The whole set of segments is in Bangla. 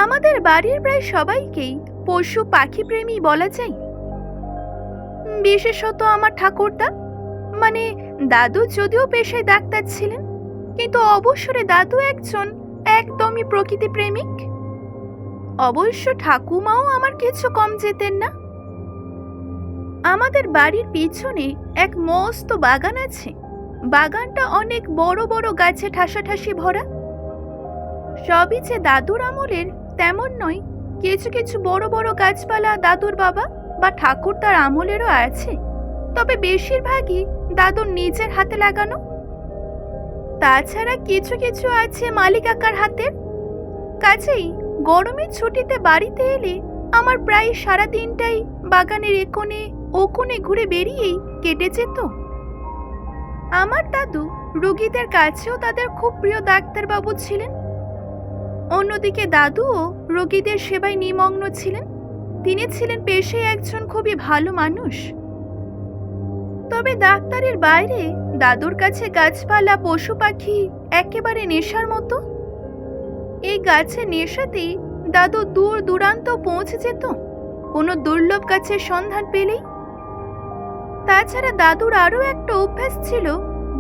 আমাদের বাড়ির প্রায় সবাইকেই পশু পাখি প্রেমী বলা যায়। বিশেষত আমার ঠাকুরদা, মানে দাদু যদিও পেশায় ডাক্তার ছিলেন, কিন্তু অবসরে দাদু একজন একদমই প্রকৃতি প্রেমিক। অবশ্য ঠাকুমাও আমার কিছু কম যেতেন না। আমাদের বাড়ির পিছনে এক মস্ত বাগান আছে। বাগানটা অনেক বড় বড় গাছে ঠাসাঠাসি ভরা। সবই যে দাদুর আমলের তেমন নয়, কিছু কিছু বড় বড় গাছপালা দাদুর বাবা বা ঠাকুরদার আমলেরও আছে, তবে বেশিরভাগই দাদুর নিজের হাতে লাগানো। তাছাড়া কিছু কিছু আছে মালি কাকার হাতের। কাছেই গরমের ছুটিতে বাড়িতে এলে আমার প্রায় সারা দিনটাই বাগানের কোণে ও কোণে ঘুরে বেরিয়েই কেটে যেত। আমার দাদু রোগীদের কাছেও তাদের খুব প্রিয় ডাক্তারবাবু ছিলেন। অন্যদিকে দাদুও রোগীদের সেবায় নিমগ্ন ছিলেন। তিনি ছিলেন পেশায় একজন খুবই ভালো মানুষ। তবে ডাক্তারের বাইরে দাদুর কাছে গাছপালা পশু পাখি একেবারে নেশার মতো। এই গাছের নেশাতেই দাদু দূর দূরান্ত পৌঁছে যেত কোনো দুর্লভ গাছের সন্ধান পেলেই। তাছাড়া দাদুর আরও একটা অভ্যাস ছিল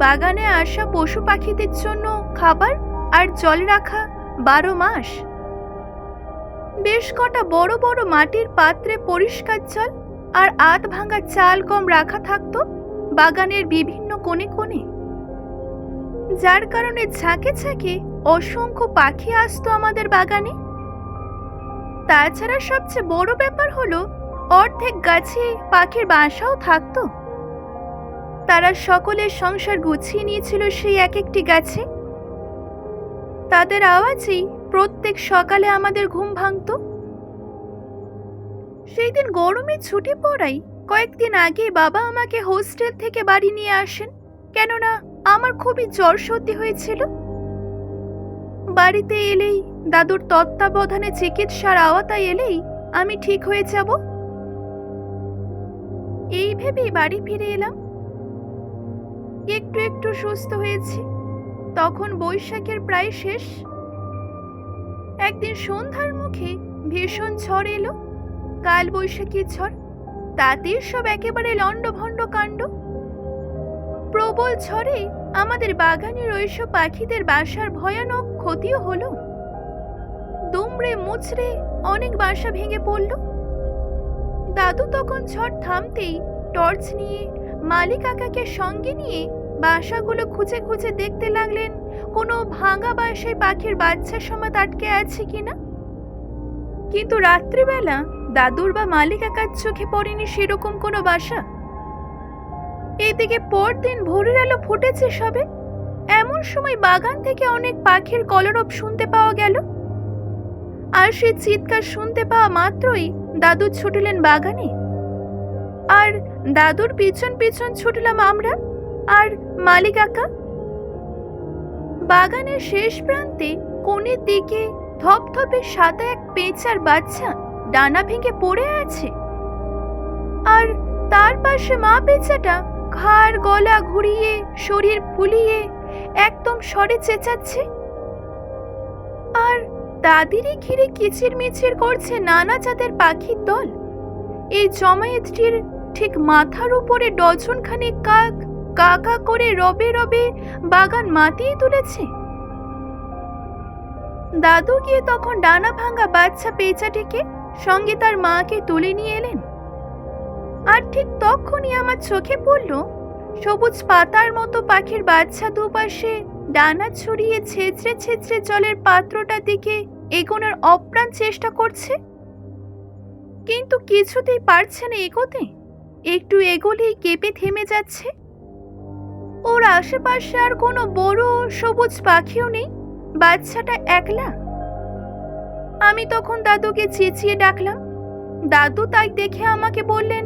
বাগানে আসা পশু পাখিদের জন্য খাবার আর জল রাখা 12 মাস। বেশ কটা বড় বড় মাটির পাত্রে পরিষ্কার জল আর আধ ভাঙা চাল গম রাখা থাকতো বাগানের বিভিন্ন কোণে কোণে, যার কারণে ঝাঁকে ঝাঁকে অসংখ্য পাখি আসতো আমাদের বাগানে। তাছাড়া সবচেয়ে বড় ব্যাপার হলো অর্ধেক গাছে পাখির বাসাও থাকতো। তারা সকলের সংসার গুছিয়ে নিয়েছিল সেই এক একটি গাছে। তাদের আওয়াজেই প্রত্যেক সকালে আমাদের ঘুম ভাঙতো। সেই দিন গরমে ছুটি পড়াই কয়েকদিন আগে বাবা আমাকে হোস্টেল থেকে বাড়ি নিয়ে আসেন, কেননা আমার খুবই জ্বর সর্দি হয়েছিল। বাড়িতে এলেই দাদুর তত্ত্বাবধানে চিকিৎসার আওতায় এলেই আমি ঠিক হয়ে যাব, এই ভেবেই বাড়ি ফিরে এলাম। একটু একটু সুস্থ হয়েছি। তখন বৈশাখের প্রায় শেষ। একদিন সন্ধ্যার মুখে ভীষণ ঝড় এলো, কাল বৈশাখীর ঝড়। তাতে সব একেবারে লণ্ডভণ্ড কাণ্ড। প্রবল ঝড়ে আমাদের বাগানের ওইসব পাখিদের বাসার ভয়ানক ক্ষতিও হলো। দুমড়ে মুচড়ে অনেক বাসা ভেঙে পড়ল। দাদু তখন ঝড় থামতেই টর্চ নিয়ে মালি কাকাকে সঙ্গে নিয়ে বাসাগুলো খুঁজে খুঁজে দেখতে লাগলেন কোনো ভাঙা বাসায় পাখির বাচ্চা সমেত আটকে আছে কিনা। কিন্তু রাত্রিবেলা দাদুর বা মালি কাকার চোখে পড়েনি সেরকম কোনো বাসা। এইদিকে পরদিন ভোরের আলো ফুটেছে সবে, এমন সময় বাগান থেকে অনেক পাখির কলরব শুনতে পাওয়া গেল। আর সেই চিৎকার শুনতে পাওয়া মাত্রই দাদু ছুটলেন বাগানে, আর দাদুর পিছন পিছন ছুটলাম আমরা আর মালি কাকা। বাগানের শেষ প্রান্তে কোণের দিকে ধপধপে সাদা এক পেঁচার বাচ্চা ডানা ভেঙে পড়ে আছে, আর তার পাশে মা পেঁচাটা ঘাড় গলা ঘুরিয়ে শরীর ফুলিয়ে একদম স্বরে চেঁচাচ্ছে। আর দাদিরই ঘিরে কিচিরমিচির করছে নানা জাতের পাখির দল। এই জমায়েতটির ঠিক মাথার উপরে ডজন খানেক কাক কা কা করে রবে রবে বাগান মাতিয়ে তুলেছে। দাদু গিয়ে তখন ডানা ভাঙা বাচ্চা পেঁচাটিকে সঙ্গে তার মাকে তুলে নিয়ে এলেন। আর ঠিক তখনই আমার চোখে পড়ল সবুজ পাতার মতো পাখির বাচ্চা দুপাশে ডানা ছড়িয়ে ছেঁচড়ে ছেঁচড়ে জলের পাত্রটার দিকে এগোনোর অপ্রাণ চেষ্টা করছে, কিন্তু কিছুতেই পারছে না এগোতে। একটু এগোলেই কেঁপে থেমে যাচ্ছে। ওর আশেপাশে আর কোনো বড় সবুজ পাখিও নেই, বাচ্চাটা একলা। আমি তখন দাদুকে চেঁচিয়ে ডাকলাম। দাদু তাই দেখে আমাকে বললেন,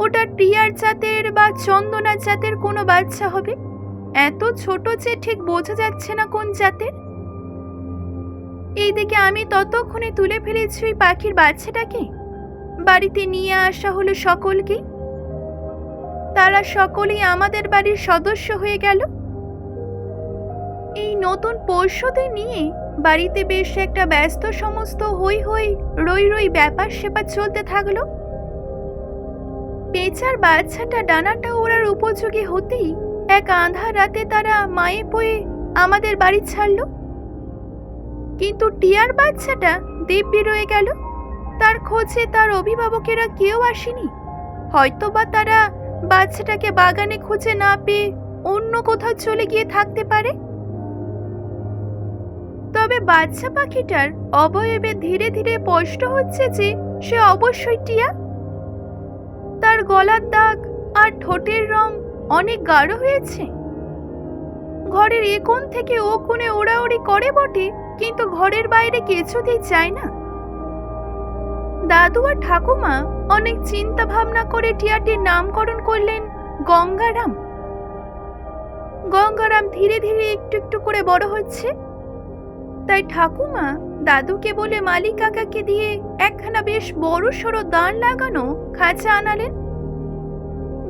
ওটা টিয়ার জাতের বা চন্দনা জাতের কোনো বাচ্চা হবে, এত ছোট যে ঠিক বোঝা যাচ্ছে না কোন জাতের। এইদিকে আমি ততক্ষণে তুলে ফেলেছি ওই পাখির বাচ্চাটাকে। বাড়িতে নিয়ে আসা হলো সকলকে। তারা সকলেই আমাদের বাড়ির সদস্য হয়ে গেল। এই নতুন পোষ্যদের নিয়ে বাড়িতে বেশ একটা ব্যস্ত সমস্ত হই হই রই রই ব্যাপার স্যাপার চলতে থাকলো। পেঁচার বাচ্চাটা ডানাটা ওড়ার উপযোগী হতেই এক আঁধার রাতে তারা মায়ে পয়ে আমাদের বাড়ি ছাড়ল। কিন্তু টিয়ার বাচ্চাটা দিব্যি রয়ে গেল। তার খোঁজে তার অভিভাবকেরা কেউ আসেনি। হয়তোবা তারা বাচ্চাটাকে বাগানে খুঁজে না পেয়ে অন্য কোথাও চলে গিয়ে থাকতে পারে। তবে বাচ্চা পাখিটার অবয়বে ধীরে ধীরে স্পষ্ট হচ্ছে যে সে অবশ্যই টিয়া। তার গলার দাগ আর ঠোঁটের রং অনেক গাঢ় হয়েছে। ঘরের এ কোণ থেকে ও কোণে ওড়াউড়ি করে বটে, কিন্তু ঘরের বাইরে কিছুতেই যায় না। দাদু আর ঠাকুমা অনেক চিন্তা ভাবনা করে টিয়াটির নামকরণ করলেন গঙ্গারাম। গঙ্গারাম ধীরে ধীরে একটু একটু করে বড় হচ্ছে। তাই ঠাকুমা দাদুকে বলে মালিক কাকাকে দিয়ে একখানা বেশ বড় সড়ো দাঁড় লাগানো খাঁচা আনালেন।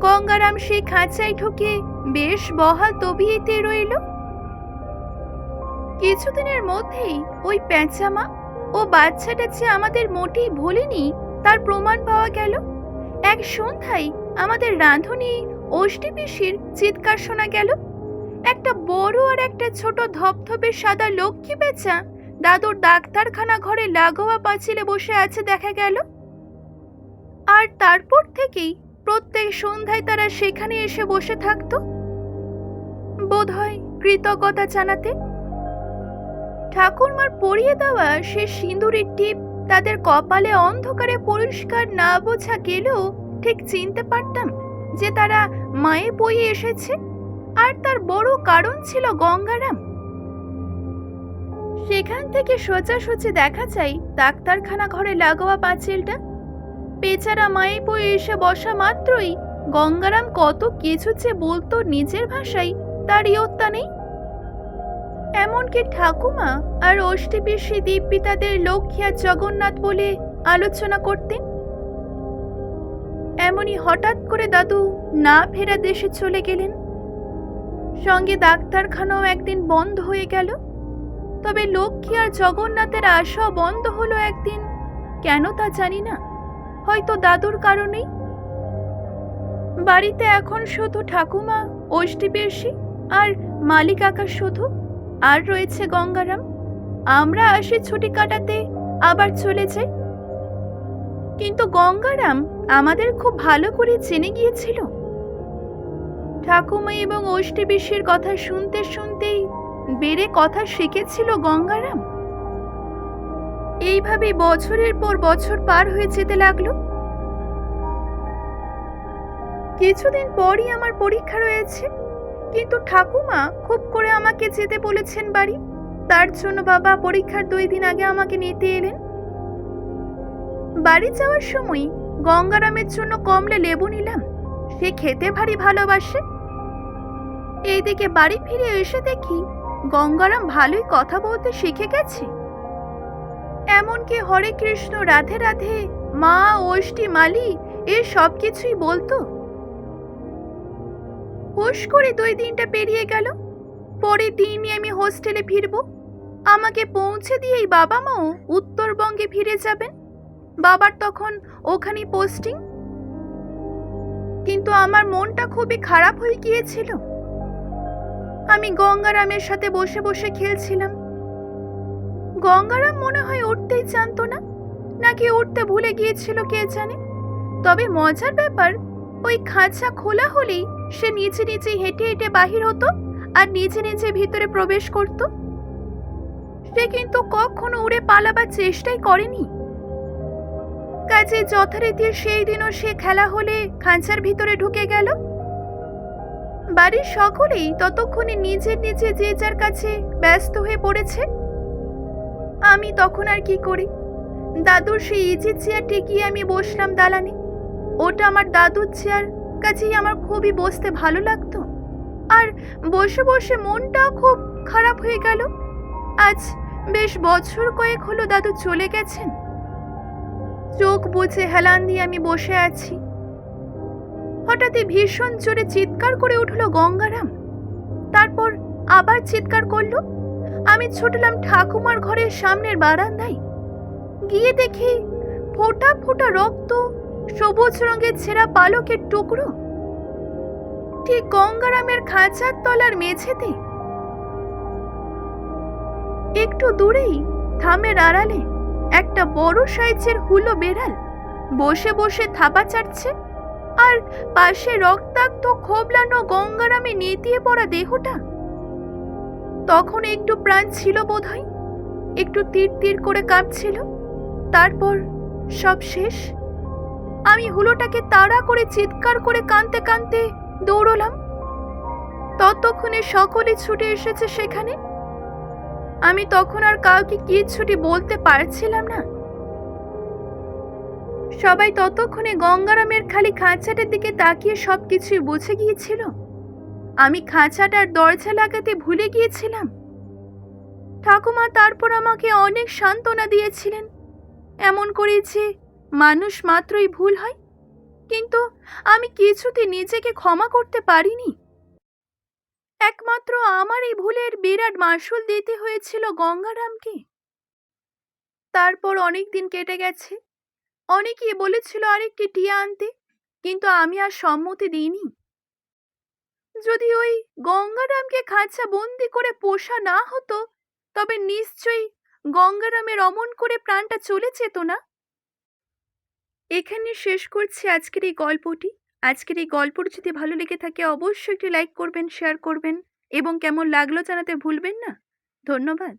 গঙ্গারাম সেই খাঁচায় ঢুকে বেশ বহাল তবিয়েতে রইল। কিছুদিনের মধ্যেই ওই প্যাঁচামা ও বাচ্চাটা যে আমাদের মোটেই ভোলেনি তার প্রমাণ পাওয়া গেল। এক সন্ধ্যায় আমাদের রাঁধুনি ওষ্টি পিসির চিৎকার শোনা গেল। একটা বড় আর একটা ছোট ধপধপে সাদা লক্ষ্মী পেঁচা দাদুর ডাক্তারখানা ঘরে লাগোয়া পাঁচিলে বসে আছে দেখা গেল। আর তারপর থেকেই প্রত্যেক সন্ধ্যায় তারা সেখানে এসে বসে থাকত, বোধহয় কৃতজ্ঞতা জানাতে। ঠাকুরমার পরিয়ে দেওয়া সে সিঁদুরের টিপ তাদের কপালে অন্ধকারে পরিষ্কার না বোঝা গেলেও ঠিক চিনতে পারতাম যে তারা মায়ে বয়ে এসেছে। আর তার বড় কারণ ছিল গঙ্গারাম। সেখান থেকে সোজাসুজি দেখা যায় ডাক্তারখানা ঘরে লাগোয়া পাঁচিলটা। পেঁচারা মায়ে বয়ে এসে বসা মাত্রই গঙ্গারাম কত কিছু যে বলতো নিজের ভাষায় তার ইয়ত্তা নেই। এমনকি ঠাকুমা আর ওষ্টি পিসি দিব্যি তাদের লক্ষ্মী আর জগন্নাথ বলে আলোচনা করতেন। এমনই হঠাৎ করে দাদু না ফেরা দেশে চলে গেলেন। সঙ্গে ডাক্তারখানাও একদিন বন্ধ হয়ে গেল। তবে লক্ষ্মী আর জগন্নাথের আশাও বন্ধ হলো একদিন। কেন তা জানি না, হয়তো দাদুর কারণেই। বাড়িতে এখন শুধু ঠাকুমা, ওষ্টি পিসি আর মালিক কাকা শুধু, আর রয়েছে গঙ্গারাম। আমরা আসি ছুটি কাটাতে, আবার চলে যাই। কিন্তু গঙ্গারাম আমাদের খুব ভালো করে জেনে গিয়েছিল। ঠাকুমা এবং ওষ্টি পিসির কথা শুনতে শুনতেই বেড়ে কথা শিখেছিল গঙ্গারাম। এইভাবে বছরের পর বছর পার হয়ে যেতে লাগলো। কিছুদিন পরই আমার পরীক্ষা রয়েছে, কিন্তু ঠাকুমা খুব করে আমাকে যেতে বলেছেন বাড়ি। তার জন্য বাবা পরীক্ষার 2 দিন আগে আমাকে নিতে এলেন। বাড়ি যাওয়ার সময় গঙ্গারামের জন্য কমলা লেবু নিলাম, সে খেতে ভারী ভালোবাসে। এইদিকে বাড়ি ফিরে এসে দেখি গঙ্গারাম ভালোই কথা বলতে শিখে গেছে। এমনকি হরে কৃষ্ণ, রাধে রাধে, মা, ওষ্টি, মালি এর সব কিছুই বলতো। হুশ করে 2 দিনটা পেরিয়ে গেল। পরের দিনই আমি হোস্টেলে ফিরবো। আমাকে পৌঁছে দিয়েই বাবা মাও উত্তরবঙ্গে ফিরে যাবেন। বাবার তখন ওখানে পোস্টিং। কিন্তু আমার মনটা খুবই খারাপ হয়ে গিয়েছিল। আমি গঙ্গারামের সাথে বসে বসে খেলছিলাম। গঙ্গারাম মনে হয় উঠতেই জানতো না, নাকি উঠতে ভুলে গিয়েছিল কে জানে। তবে মজার ব্যাপার, ওই খাঁচা খোলা হলেই সে নিচে নিচে হেঁটে হেঁটে বাহির হতো আর নিচে নিচে ভিতরে প্রবেশ করত। সে কিন্তু কখনো উড়ে পালাবার চেষ্টাই করেনি। কাজে যথারীতি সেই দিনও সে খেলা হলে খাঁচার ভিতরে ঢুকে গেল। বাড়ির সকলেই ততক্ষণে নিজের নিজে যে যার কাছে ব্যস্ত হয়ে পড়েছে। আমি তখন আর কি করি, দাদুর সেই ইজি চেয়ারটি গিয়ে আমি বসলাম দালানে। ওটা আমার দাদুর চেয়ার, কাছেই আমার খুবই বসতে ভালো লাগতো। আর বসে বসে মনটাও খুব খারাপ হয়ে গেল। আজ বেশ বছর কয়েক হলো দাদু চলে গেছেন। চোখ বুজে হেলান দিয়ে আমি বসে আছি। হঠাৎই ভীষণ জোরে চিৎকার করে উঠল গঙ্গারাম। তারপর আবার চিৎকার করলো। আমি ছুটলাম ঠাকুমার ঘরের সামনের বারান্দায়। গিয়ে দেখি ফোঁটা ফোঁটা রক্ত, সবুজ রঙের ছেঁড়া পালকের টুকরো, ঠিক গঙ্গারামের খাঁচার তলার মেঝেতে। একটু দূরেই থামের আড়ালে একটা বড় সাইজের হুলো বেড়াল বসে বসে থাপা চাটছে, আর পাশে রক্তাক্ত খোবলানো গঙ্গারামে নেতিয়ে পড়া দেহটা। তখন একটু প্রাণ ছিল বোধহয়, একটু তীর তীর করে কাঁপছিল। তারপর সব শেষ। আমি হুলোটাকে তাড়া করে চিৎকার করে কাঁদতে কাঁদতে দৌড়লাম। ততক্ষণে সকলে ছুটে এসেছে সেখানে। আমি তখন আর কাউকে কিচ্ছুটি বলতে পারছিলাম না। সবাই ততক্ষণে গঙ্গারামের খালি খাঁচাটার দিকে তাকিয়ে সবকিছুই বুঝে গিয়েছিল। আমি খাঁচাটার দরজা লাগাতে ভুলে গিয়েছিলাম। ঠাকুমা তারপর আমাকে অনেক সান্ত্বনা দিয়েছিলেন, এমন করে যে মানুষ মাত্রই ভুল হয়, কিন্তু আমি কিছুতে নিজেকে ক্ষমা করতে পারিনি। একমাত্র আমার এই ভুলের বিরাট মাসুল দিতে হয়েছিল গঙ্গারামকে। তারপর অনেক দিন কেটে গেছে। অনেকেই বলেছিল আরেকটি টিয়া আনতে, কিন্তু আমি আর সম্মতি দিইনি। যদি ওই গঙ্গারামকে খাঁচা বন্দি করে পোষা না হতো, তবে নিশ্চয়ই গঙ্গারামের অমন করে প্রাণটা চলে যেত না। এখানে শেষ করছি আজকের এই গল্পটি। আজকের এই গল্পটি যদি ভালো লেগে থাকে অবশ্যই একটি লাইক করবেন, শেয়ার করবেন এবং কেমন লাগলো জানাতে ভুলবেন না। ধন্যবাদ।